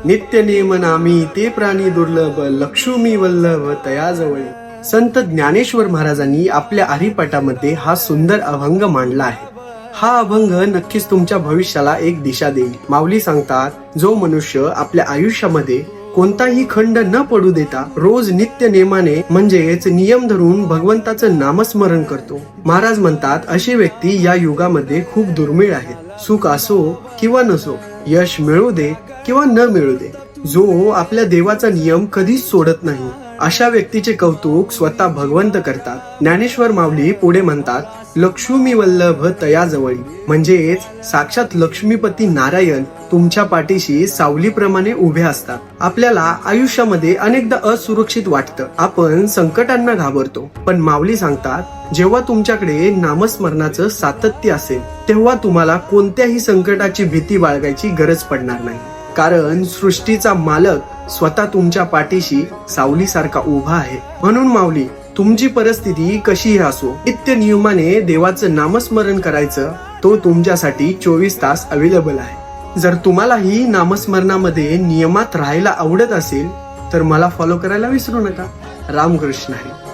नित्य नेम नामी ते प्राणी दुर्लभ, लक्ष्मी वल्लभ तयाजवळी. संत ज्ञानेश्वर महाराजांनी आपल्या हरिपाठामध्ये हा सुंदर अभंग मांडला आहे. हा अभंग नक्कीच तुमच्या भविष्याला एक दिशा देईल. माऊली सांगतात, जो मनुष्य आपल्या आयुष्यामध्ये कोणताही खंड न पडू देता रोज नित्य नेमाने म्हणजेच नियम धरून भगवंताचं नामस्मरण करतो, महाराज म्हणतात अशी व्यक्ती या युगामध्ये खूप दुर्मिळ आहेत. सुख असो किंवा नसो, यश मिळू दे किंवा न मिळू दे, जो आपल्या देवाचा नियम कधीच सोडत नाही, अशा व्यक्तीचे कौतुक स्वतः भगवंत करतात. ज्ञानेश्वर माऊली पुढे म्हणतात, लक्ष्मी वल्लभ तयाजवळी, म्हणजेच साक्षात लक्ष्मीपती नारायण तुमच्या पाठीशी सावलीप्रमाणे उभे असतात. आपल्याला आयुष्यामध्ये अनेकदा असुरक्षित वाटतं, आपण संकटांना घाबरतो, पण माऊली सांगतात जेव्हा तुमच्याकडे नामस्मरणाचं सातत्य असेल तेव्हा तुम्हाला कोणत्याही संकटाची भीती बाळगायची गरज पडणार नाही, कारण सृष्टीचा मालक स्वतः तुमच्या पाठीशी सावलीसारखा उभा आहे. म्हणून माऊली, तुमची परिस्थिती कशीही असो, नित्य नियमाने देवाचं नामस्मरण करायचं, तो तुमच्यासाठी 24 तास अवेलेबल आहे. जर तुम्हालाही नामस्मरणामध्ये नियमात राहायला आवडत असेल तर मला फॉलो करायला विसरू नका. रामकृष्ण हरी.